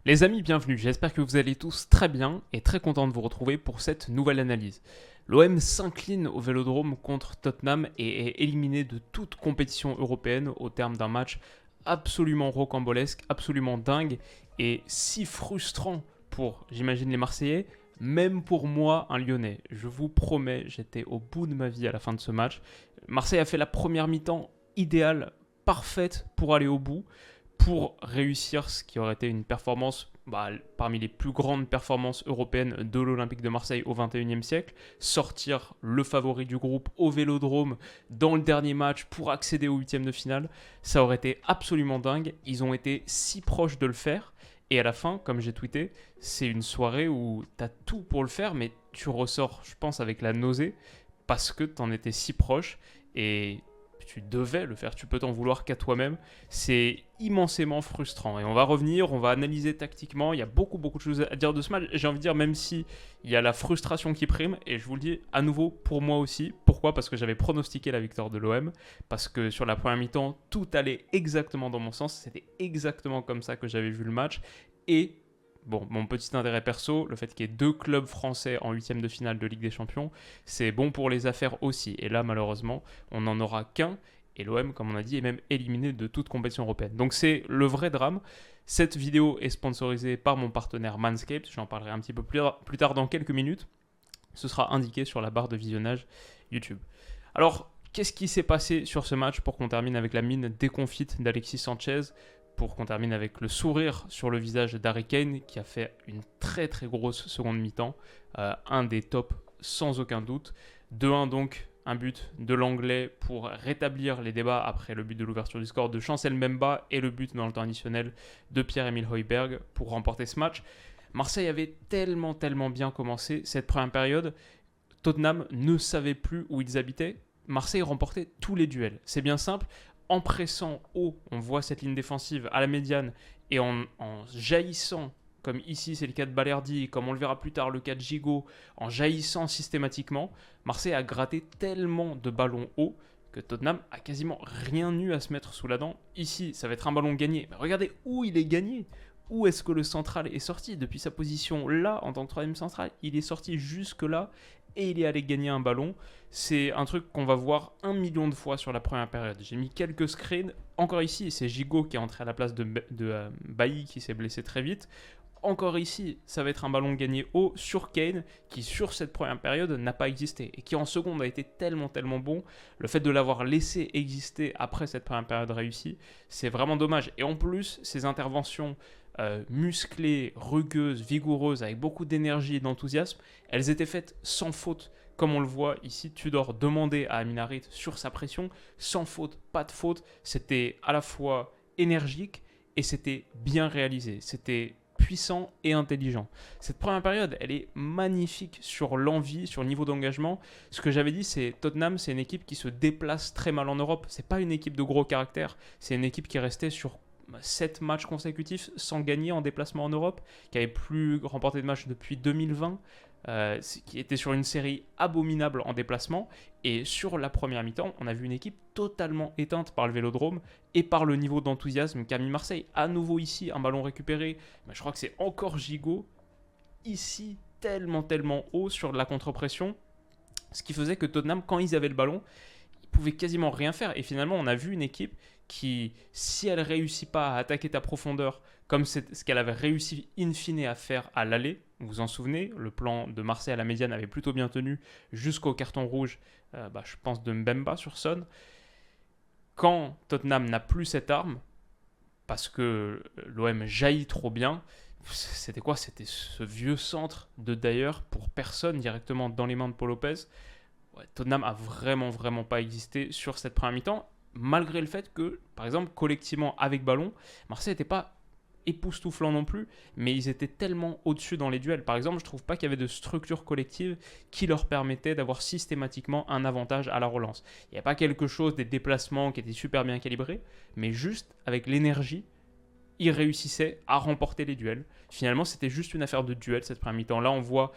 Les amis, bienvenue, j'espère que vous allez tous très bien et très content de vous retrouver pour cette nouvelle analyse. L'OM s'incline au Vélodrome contre Tottenham et est éliminé de toute compétition européenne au terme d'un match absolument rocambolesque, absolument dingue et si frustrant pour, j'imagine, les Marseillais, même pour moi, un Lyonnais. Je vous promets, j'étais au bout de ma vie à la fin de ce match. Marseille a fait la première mi-temps idéale, parfaite pour aller au bout, pour réussir ce qui aurait été une performance parmi les plus grandes performances européennes de l'Olympique de Marseille au XXIe siècle, sortir le favori du groupe au Vélodrome dans le dernier match pour accéder au huitième de finale, ça aurait été absolument dingue. Ils ont été si proches de le faire. Et à la fin, comme j'ai tweeté, c'est une soirée où tu as tout pour le faire, mais tu ressors, je pense, avec la nausée parce que tu en étais si proche. Et tu devais le faire, tu peux t'en vouloir qu'à toi-même. C'est immensément frustrant. Et on va revenir, on va analyser tactiquement. Il y a beaucoup de choses à dire de ce match. J'ai envie de dire, même si il y a la frustration qui prime, et je vous le dis à nouveau pour moi aussi. Pourquoi ? Parce que j'avais pronostiqué la victoire de l'OM. Parce que sur la première mi-temps, tout allait exactement dans mon sens. C'était exactement comme ça que j'avais vu le match. Et bon, mon petit intérêt perso, le fait qu'il y ait deux clubs français en huitième de finale de Ligue des Champions, c'est bon pour les affaires aussi. Et là, malheureusement, on n'en aura qu'un. Et l'OM, comme on a dit, est même éliminé de toute compétition européenne. Donc c'est le vrai drame. Cette vidéo est sponsorisée par mon partenaire Manscaped. J'en parlerai un petit peu plus tard dans quelques minutes. Ce sera indiqué sur la barre de visionnage YouTube. Alors, qu'est-ce qui s'est passé sur ce match pour qu'on termine avec la mine déconfite d'Alexis Sanchez, pour qu'on termine avec le sourire sur le visage d'Harry Kane, qui a fait une très très grosse seconde mi-temps, un des tops sans aucun doute. 2-1 donc, un but de l'anglais pour rétablir les débats après le but de l'ouverture du score de Chancel Mbemba et le but dans le temps additionnel de Pierre-Emile Højbjerg pour remporter ce match. Marseille avait tellement bien commencé cette première période. Tottenham ne savait plus où ils habitaient. Marseille remportait tous les duels. C'est bien simple. En pressant haut, on voit cette ligne défensive à la médiane et en jaillissant, comme ici c'est le cas de Balerdi, comme on le verra plus tard le cas de Gigot, en jaillissant systématiquement, Marseille a gratté tellement de ballons hauts que Tottenham a quasiment rien eu à se mettre sous la dent. Ici, ça va être un ballon gagné. Mais regardez où il est gagné. Où est-ce que le central est sorti ? Depuis sa position là, en tant que troisième central, il est sorti jusque là et il est allé gagner un ballon. C'est un truc qu'on va voir 1 million de fois sur la première période. J'ai mis quelques screens. Encore ici, c'est Gigot qui est entré à la place de Bailly qui s'est blessé très vite. Encore ici, ça va être un ballon gagné haut sur Kane, qui sur cette première période n'a pas existé, et qui en seconde a été tellement bon. Le fait de l'avoir laissé exister après cette première période réussie, c'est vraiment dommage. Et en plus, ces interventions musclées, rugueuses, vigoureuses, avec beaucoup d'énergie et d'enthousiasme, elles étaient faites sans faute. Comme on le voit ici, Tudor demandait à Amin Harit sur sa pression, sans faute, pas de faute. C'était à la fois énergique et c'était bien réalisé. C'était puissant et intelligent. Cette première période, elle est magnifique sur l'envie, sur le niveau d'engagement. Ce que j'avais dit, c'est Tottenham, c'est une équipe qui se déplace très mal en Europe. C'est pas une équipe de gros caractère, c'est une équipe qui est restée sur 7 matchs consécutifs sans gagner en déplacement en Europe, qui avait plus remporté de match depuis 2020, qui était sur une série abominable en déplacement. Et sur la première mi-temps, on a vu une équipe totalement éteinte par le Vélodrome et par le niveau d'enthousiasme qu'a mis Marseille. À nouveau ici, un ballon récupéré, je crois que c'est encore Gigot, ici tellement haut sur la contre-pression, ce qui faisait que Tottenham, quand ils avaient le ballon, ils pouvaient quasiment rien faire. Et finalement, on a vu une équipe qui, si elle ne réussit pas à attaquer ta profondeur, comme c'est ce qu'elle avait réussi in fine à faire à l'aller, vous vous en souvenez, le plan de Marseille à la médiane avait plutôt bien tenu jusqu'au carton rouge, je pense de Mbemba sur Son. Quand Tottenham n'a plus cette arme, parce que l'OM jaillit trop bien, c'était quoi ? C'était ce vieux centre de Dyer pour personne directement dans les mains de Paul Lopez. Tottenham a vraiment pas existé sur cette première mi-temps, malgré le fait que, par exemple, collectivement avec ballon, Marseille n'était pas époustouflant non plus, mais ils étaient tellement au-dessus dans les duels. Par exemple, je trouve pas qu'il y avait de structure collective qui leur permettait d'avoir systématiquement un avantage à la relance. Il n'y a pas quelque chose, des déplacements qui étaient super bien calibrés, mais juste avec l'énergie, ils réussissaient à remporter les duels. Finalement, c'était juste une affaire de duel cette première mi-temps. Là, on voit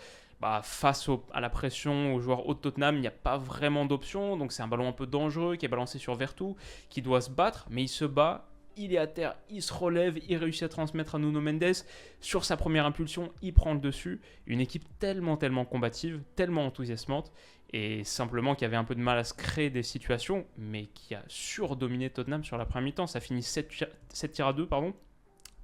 face à la pression aux joueurs hauts de Tottenham, il n'y a pas vraiment d'option. Donc c'est un ballon un peu dangereux qui est balancé sur Vertou, qui doit se battre, mais il se bat il est à terre, il se relève, il réussit à transmettre à Nuno Mendes. Sur sa première impulsion, il prend le dessus. Une équipe tellement combative, tellement enthousiasmante, et simplement qui avait un peu de mal à se créer des situations, mais qui a surdominé Tottenham sur la première mi-temps. Ça finit 7 tirs à 2, pardon.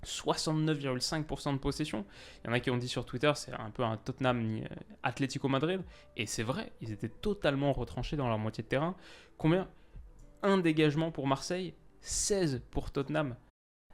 69,5% de possession. Il y en a qui ont dit sur Twitter, c'est un peu un Tottenham Atlético Madrid. Et c'est vrai, ils étaient totalement retranchés dans leur moitié de terrain. Combien? Un dégagement pour Marseille, 16 pour Tottenham.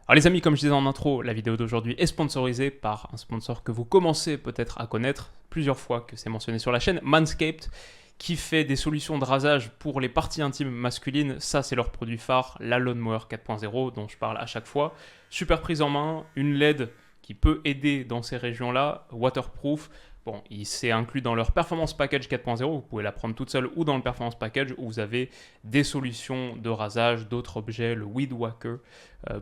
Alors les amis, comme je disais en intro, la vidéo d'aujourd'hui est sponsorisée par un sponsor que vous commencez peut-être à connaître plusieurs fois, que c'est mentionné sur la chaîne, Manscaped, qui fait des solutions de rasage pour les parties intimes masculines. Ça, c'est leur produit phare, la Lawnmower 4.0, dont je parle à chaque fois. Super prise en main, une LED qui peut aider dans ces régions-là, waterproof. Bon, c'est inclus dans leur Performance Package 4.0, vous pouvez la prendre toute seule, ou dans le Performance Package où vous avez des solutions de rasage, d'autres objets, le Weed Whacker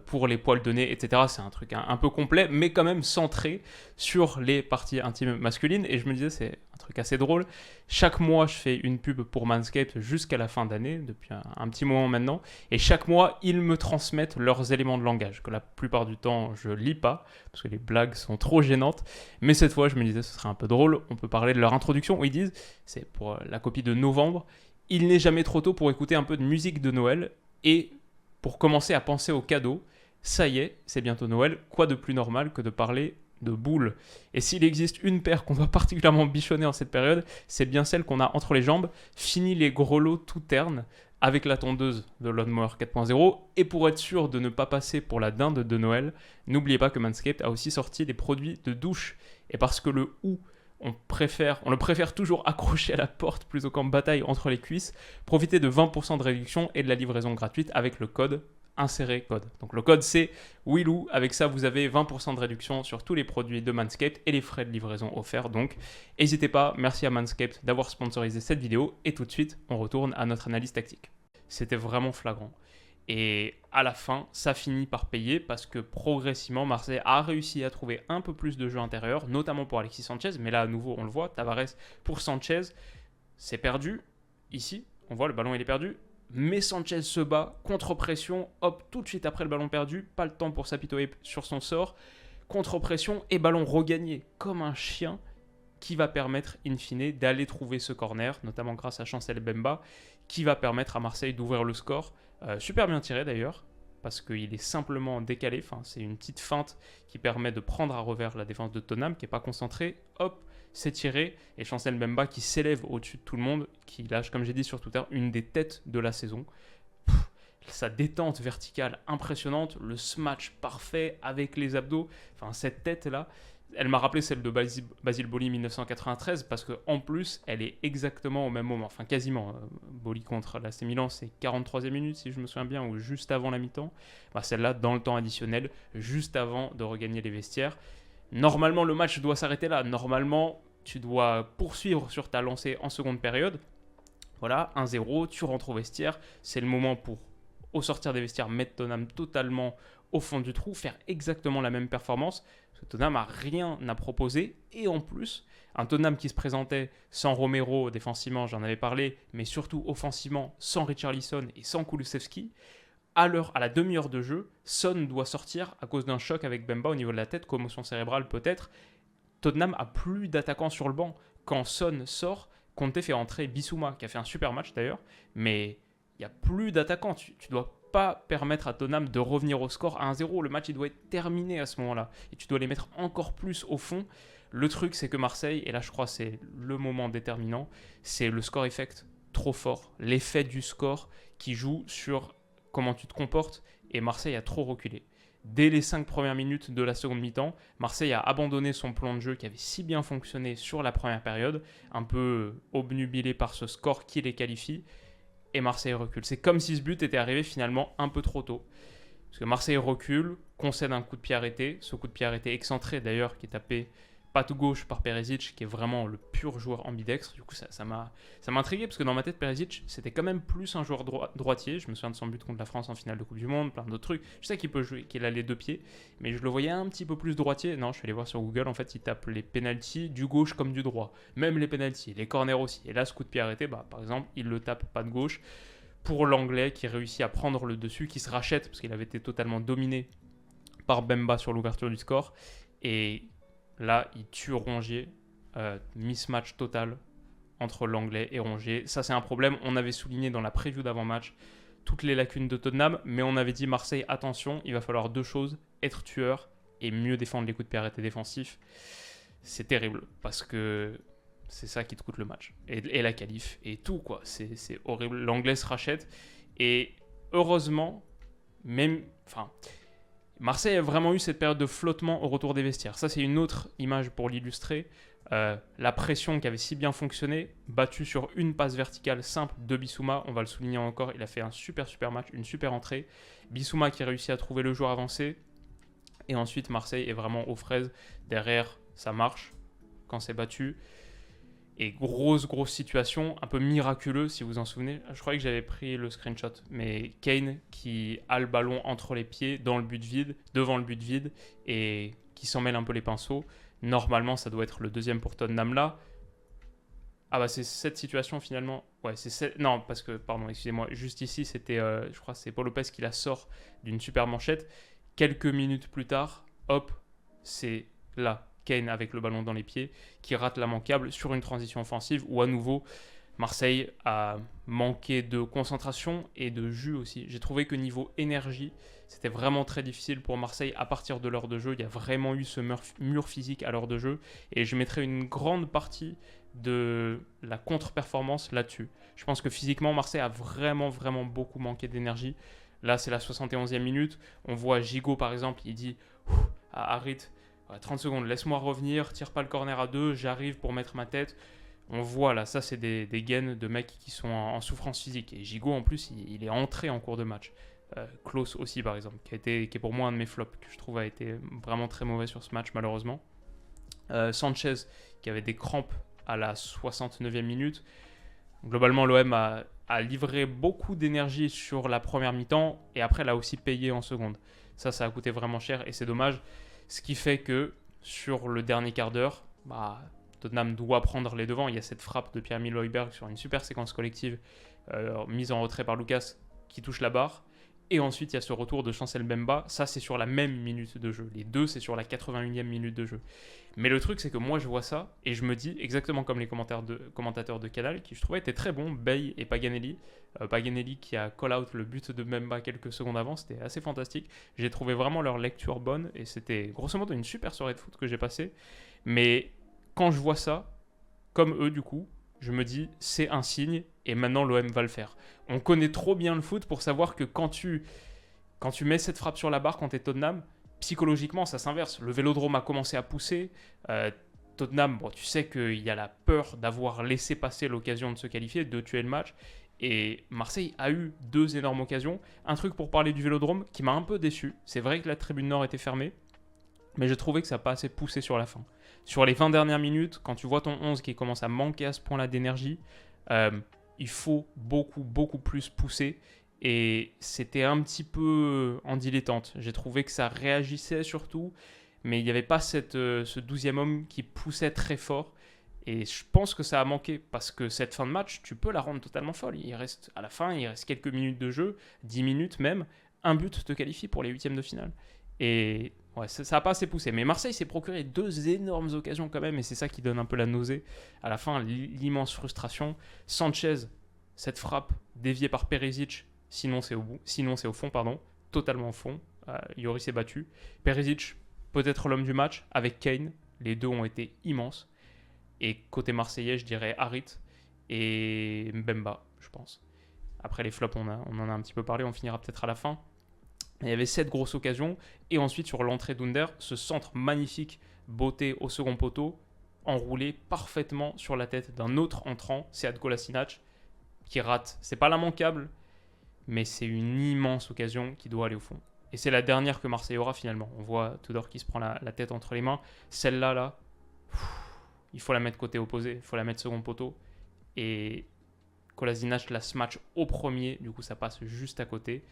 pour les poils de nez, etc. C'est un truc un peu complet, mais quand même centré sur les parties intimes masculines. Et je me disais, c'est un truc assez drôle. Chaque mois, je fais une pub pour Manscaped jusqu'à la fin d'année, depuis un petit moment maintenant. Et chaque mois, ils me transmettent leurs éléments de langage, que la plupart du temps, je lis pas, parce que les blagues sont trop gênantes. Mais cette fois, je me disais, ce serait un peu drôle. On peut parler de leur introduction, où ils disent, c'est pour la copie de novembre, il n'est jamais trop tôt pour écouter un peu de musique de Noël et pour commencer à penser aux cadeaux. Ça y est, c'est bientôt Noël. Quoi de plus normal que de parler de boules? Et s'il existe une paire qu'on doit particulièrement bichonner en cette période, c'est bien celle qu'on a entre les jambes. Fini les grelots tout ternes avec la tondeuse de Lawnmower 4.0. Et pour être sûr de ne pas passer pour la dinde de Noël, n'oubliez pas que Manscaped a aussi sorti des produits de douche. Et parce que le ou on le préfère toujours accroché à la porte plutôt qu'en bataille entre les cuisses, profitez de 20% de réduction et de la livraison gratuite avec le code inséré code. Donc le code c'est WILOU. Avec ça, vous avez 20% de réduction sur tous les produits de Manscaped et les frais de livraison offerts. Donc n'hésitez pas, merci à Manscaped d'avoir sponsorisé cette vidéo. Et tout de suite, on retourne à notre analyse tactique. C'était vraiment flagrant. Et à la fin, ça finit par payer parce que progressivement, Marseille a réussi à trouver un peu plus de jeu intérieur, notamment pour Alexis Sanchez. Mais là, à nouveau, on le voit, Tavares pour Sanchez, c'est perdu. Ici, on voit le ballon, il est perdu. Mais Sanchez se bat, contre-pression, hop, tout de suite après le ballon perdu, pas le temps pour s'apitoyer sur son sort. Contre-pression et ballon regagné comme un chien qui va permettre, in fine, d'aller trouver ce corner, notamment grâce à Chancel Bemba, qui va permettre à Marseille d'ouvrir le score. Super bien tiré d'ailleurs, parce qu'il est simplement décalé. Enfin, c'est une petite feinte qui permet de prendre à revers la défense de Tottenham, qui n'est pas concentrée. Hop, c'est tiré. Et Chancel Mbemba qui s'élève au-dessus de tout le monde, qui lâche, comme j'ai dit sur Twitter, une des têtes de la saison. Sa détente verticale impressionnante, le smash parfait avec les abdos. Enfin, cette tête-là, elle m'a rappelé celle de Basile Boli 1993 parce qu'en plus, elle est exactement au même moment, enfin quasiment. Boli contre l'AC Milan, c'est 43e minute si je me souviens bien, ou juste avant la mi-temps. Bah, celle-là, dans le temps additionnel, juste avant de regagner les vestiaires. Normalement, le match doit s'arrêter là. Normalement, tu dois poursuivre sur ta lancée en seconde période. Voilà, 1-0, tu rentres au vestiaire. C'est le moment pour, au sortir des vestiaires, mettre Tottenham totalement au fond du trou, faire exactement la même performance. Parce que Tottenham n'a rien à proposer. Et en plus, un Tottenham qui se présentait sans Romero défensivement, j'en avais parlé, mais surtout offensivement, sans Richarlison et sans Kulusevski. À la demi-heure de jeu, Son doit sortir à cause d'un choc avec Bemba au niveau de la tête, commotion cérébrale peut-être. Tottenham a plus d'attaquants sur le banc. Quand Son sort, Conte fait entrer Bissouma, qui a fait un super match d'ailleurs, mais il n'y a plus d'attaquants. Tu dois pas permettre à Tottenham de revenir au score à 1-0. Le match il doit être terminé à ce moment-là. Et tu dois les mettre encore plus au fond. Le truc, c'est que Marseille, et là je crois que c'est le moment déterminant, c'est le score effect trop fort. L'effet du score qui joue sur comment tu te comportes. Et Marseille a trop reculé. Dès les 5 premières minutes de la seconde mi-temps, Marseille a abandonné son plan de jeu qui avait si bien fonctionné sur la première période, un peu obnubilé par ce score qui les qualifie. Et Marseille recule. C'est comme si ce but était arrivé finalement un peu trop tôt. Parce que Marseille recule, concède un coup de pied arrêté. Ce coup de pied arrêté excentré d'ailleurs, qui est tapé patte gauche par Perisic, qui est vraiment le pur joueur ambidextre. Du coup, ça m'a intrigué, parce que dans ma tête, Perisic, c'était quand même plus un joueur droitier. Je me souviens de son but contre la France en finale de Coupe du Monde, plein d'autres trucs. Je sais qu'il peut jouer, qu'il a les deux pieds, mais je le voyais un petit peu plus droitier. Non, je suis allé voir sur Google, en fait, il tape les pénaltys du gauche comme du droit. Même les pénaltys, les corners aussi. Et là, ce coup de pied arrêté, par exemple, il le tape pas de gauche. pour l'Anglais qui réussit à prendre le dessus, qui se rachète parce qu'il avait été totalement dominé par Bemba sur l'ouverture du score. Et là, il tue Rongier. Mismatch total entre l'Anglais et Rongier. Ça, c'est un problème. On avait souligné dans la preview d'avant-match toutes les lacunes de Tottenham, mais on avait dit Marseille, attention, il va falloir deux choses, être tueur et mieux défendre les coups de pied arrêtés défensifs. C'est terrible, parce que c'est ça qui te coûte le match. Et la qualif, et tout, quoi. C'est horrible. L'Anglais se rachète, et heureusement, Marseille a vraiment eu cette période de flottement au retour des vestiaires. Ça, c'est une autre image pour l'illustrer. La pression qui avait si bien fonctionné, battue sur une passe verticale simple de Bissouma, on va le souligner encore, il a fait un super match, une super entrée. Bissouma qui réussit à trouver le joueur avancé, et ensuite Marseille est vraiment aux fraises. Derrière, ça marche quand c'est battu. Et grosse situation, un peu miraculeuse si vous vous en souvenez. Je croyais que j'avais pris le screenshot, mais Kane qui a le ballon entre les pieds dans le but vide, devant le but vide, et qui s'en mêle un peu les pinceaux. Normalement, ça doit être le deuxième pour Tottenham là. Ah bah c'est cette situation finalement. Ouais, non, parce que, pardon, excusez-moi, juste ici, c'était, je crois que c'est Paul Lopez qui la sort d'une super manchette. Quelques minutes plus tard, hop, c'est là, Kane avec le ballon dans les pieds, qui rate l'immanquable sur une transition offensive où à nouveau, Marseille a manqué de concentration et de jus aussi. J'ai trouvé que niveau énergie, c'était vraiment très difficile pour Marseille à partir de l'heure de jeu. Il y a vraiment eu ce mur physique à l'heure de jeu. Et je mettrais une grande partie de la contre-performance là-dessus. Je pense que physiquement, Marseille a vraiment beaucoup manqué d'énergie. Là, c'est la 71e minute. On voit Gigot, par exemple, il dit à Harit, 30 secondes, laisse-moi revenir, tire pas le corner à 2, j'arrive pour mettre ma tête. On voit là, ça c'est des gains de mecs qui sont en souffrance physique. Et Gigot en plus, il est entré en cours de match. Klose aussi par exemple, qui est pour moi un de mes flops, que je trouve a été vraiment très mauvais sur ce match malheureusement. Sanchez qui avait des crampes à la 69e minute. Globalement l'OM a livré beaucoup d'énergie sur la première mi-temps et après l'a aussi payé en seconde. Ça a coûté vraiment cher et c'est dommage. Ce qui fait que sur le dernier quart d'heure, Tottenham doit prendre les devants. Il y a cette frappe de Pierre-Emile Højbjerg sur une super séquence collective mise en retrait par Lucas qui touche la barre. Et ensuite, il y a ce retour de Chancel Mbemba. Ça, c'est sur la même minute de jeu. Les deux, c'est sur la 81e minute de jeu. Mais le truc, c'est que moi, je vois ça et je me dis, exactement comme les commentateurs de Canal, qui je trouvais étaient très bons, Bay et Paganelli. Paganelli qui a call-out le but de Mbemba quelques secondes avant. C'était assez fantastique. J'ai trouvé vraiment leur lecture bonne et c'était grosso modo une super soirée de foot que j'ai passée. Mais quand je vois ça, comme eux du coup, je me dis c'est un signe et maintenant l'OM va le faire. On connaît trop bien le foot pour savoir que quand tu mets cette frappe sur la barre quand t'es Tottenham, psychologiquement ça s'inverse. Le Vélodrome a commencé à pousser. Tottenham, tu sais qu'il y a la peur d'avoir laissé passer l'occasion de se qualifier, de tuer le match. Et Marseille a eu deux énormes occasions. Un truc pour parler du Vélodrome qui m'a un peu déçu. C'est vrai que la tribune nord était fermée, mais j'ai trouvé que ça n'a pas assez poussé sur la fin. Sur les 20 dernières minutes, quand tu vois ton 11 qui commence à manquer à ce point-là d'énergie, il faut beaucoup plus pousser. Et c'était un petit peu en dilettante. J'ai trouvé que ça réagissait surtout, mais il n'y avait pas ce 12e homme qui poussait très fort. Et je pense que ça a manqué, parce que cette fin de match, tu peux la rendre totalement folle. À la fin, il reste quelques minutes de jeu, 10 minutes même. Un but te qualifie pour les huitièmes de finale. Et ouais, ça n'a pas assez poussé. Mais Marseille s'est procuré deux énormes occasions quand même, et c'est ça qui donne un peu la nausée. À la fin, l'immense frustration. Sanchez, cette frappe déviée par Perisic, sinon c'est au fond, totalement au fond. Lloris est battu. Perisic, peut-être l'homme du match, avec Kane. Les deux ont été immenses. Et côté marseillais, je dirais Harit et Mbemba, je pense. Après les flops, on en a un petit peu parlé, on finira peut-être à la fin. Il y avait 7 grosses occasions. Et ensuite, sur l'entrée d'Under, ce centre magnifique, beauté au second poteau, enroulé parfaitement sur la tête d'un autre entrant, Sead Kolasinac, qui rate. C'est pas l'immanquable, mais c'est une immense occasion qui doit aller au fond. Et c'est la dernière que Marseille aura finalement. On voit Tudor qui se prend la tête entre les mains. Celle-là, il faut la mettre côté opposé, il faut la mettre second poteau. Et Kolasinac la smash au premier, du coup ça passe juste à côté.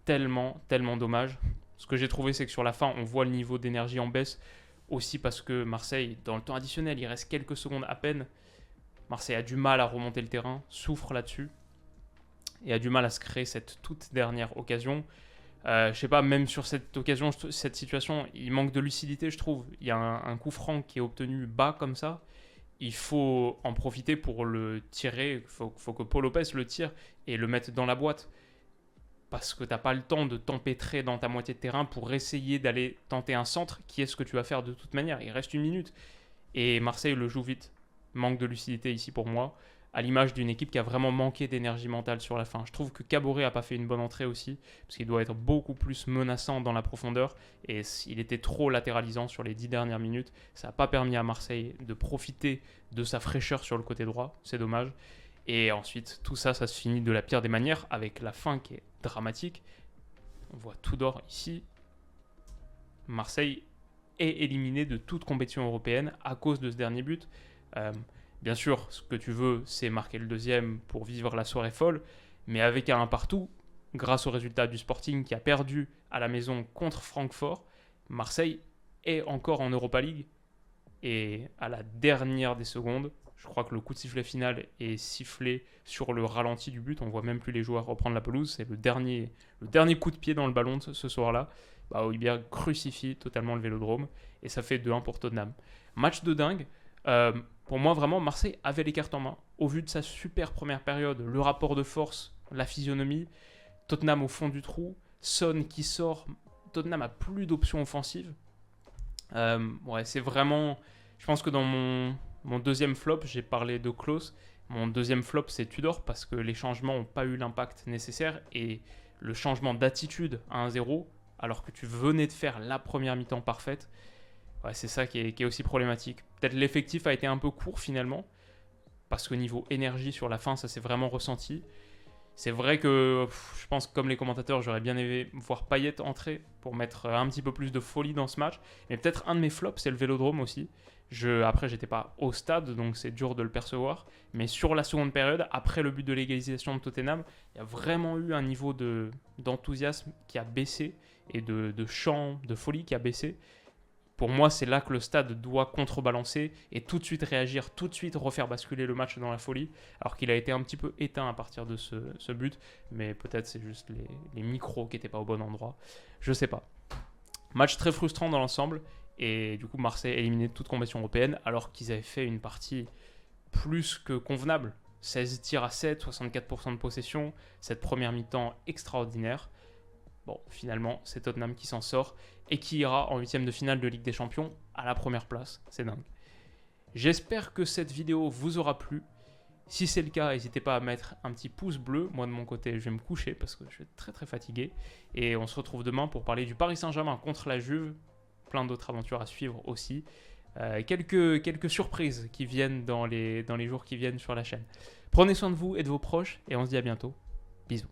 Tellement dommage. Ce que j'ai trouvé, c'est que sur la fin, on voit le niveau d'énergie en baisse. Aussi parce que Marseille, dans le temps additionnel, il reste quelques secondes à peine. Marseille a du mal à remonter le terrain, souffre là-dessus. et a du mal à se créer cette toute dernière occasion. Je sais pas, même sur cette occasion, cette situation, il manque de lucidité, je trouve. Il y a un coup franc qui est obtenu bas comme ça. Il faut en profiter pour le tirer. Il faut que Paul Lopez le tire et le mette dans la boîte. Parce que tu n'as pas le temps de t'empêtrer dans ta moitié de terrain pour essayer d'aller tenter un centre, qui est ce que tu vas faire de toute manière. Il reste 1 minute. Et Marseille le joue vite. Manque de lucidité ici pour moi, à l'image d'une équipe qui a vraiment manqué d'énergie mentale sur la fin. Je trouve que Caboret n'a pas fait une bonne entrée aussi, parce qu'il doit être beaucoup plus menaçant dans la profondeur, et il était trop latéralisant sur les 10 dernières minutes. Ça n'a pas permis à Marseille de profiter de sa fraîcheur sur le côté droit, c'est dommage. Et ensuite, tout ça, ça se finit de la pire des manières, avec la fin qui est dramatique. On voit tout d'or ici. Marseille est éliminé de toute compétition européenne à cause de ce dernier but. Bien sûr, ce que tu veux, c'est marquer le deuxième pour vivre la soirée folle, mais avec un partout, grâce au résultat du Sporting qui a perdu à la maison contre Francfort, Marseille est encore en Europa League. Et à la dernière des secondes, je crois que le coup de sifflet final est sifflé sur le ralenti du but. On voit même plus les joueurs reprendre la pelouse. C'est le dernier coup de pied dans le ballon ce soir-là. Højbjerg crucifie totalement le Vélodrome. Et ça fait 2-1 pour Tottenham. Match de dingue. Pour moi, vraiment, Marseille avait les cartes en main. Au vu de sa super première période, le rapport de force, la physionomie, Tottenham au fond du trou, Son qui sort, Tottenham a plus d'options offensives. C'est vraiment... Je pense que dans mon deuxième flop, j'ai parlé de Klose. Mon deuxième flop, c'est Tudor, parce que les changements n'ont pas eu l'impact nécessaire. Et le changement d'attitude à 1-0, alors que tu venais de faire la première mi-temps parfaite, c'est ça qui est aussi problématique. Peut-être l'effectif a été un peu court finalement, parce qu'au niveau énergie sur la fin, ça s'est vraiment ressenti. C'est vrai que je pense que comme les commentateurs, j'aurais bien aimé voir Payet entrer pour mettre un petit peu plus de folie dans ce match. Mais peut-être un de mes flops, c'est le Vélodrome aussi. Après, j'étais pas au stade, donc c'est dur de le percevoir. Mais sur la seconde période, après le but de l'égalisation de Tottenham, il y a vraiment eu un niveau d'enthousiasme qui a baissé et de chant, de folie qui a baissé. Pour moi, c'est là que le stade doit contrebalancer et tout de suite réagir, tout de suite refaire basculer le match dans la folie, alors qu'il a été un petit peu éteint à partir de ce but, mais peut-être c'est juste les micros qui n'étaient pas au bon endroit, je sais pas. Match très frustrant dans l'ensemble, et du coup Marseille éliminé de toute compétition européenne, alors qu'ils avaient fait une partie plus que convenable. 16 tirs à 7, 64% de possession, cette première mi-temps extraordinaire. Bon, finalement, c'est Tottenham qui s'en sort et qui ira en 8e de finale de Ligue des Champions à la première place. C'est dingue. J'espère que cette vidéo vous aura plu. Si c'est le cas, n'hésitez pas à mettre un petit pouce bleu. Moi, de mon côté, je vais me coucher parce que je suis très très fatigué. Et on se retrouve demain pour parler du Paris Saint-Germain contre la Juve. Plein d'autres aventures à suivre aussi. Quelques surprises qui viennent dans les jours qui viennent sur la chaîne. Prenez soin de vous et de vos proches et on se dit à bientôt. Bisous.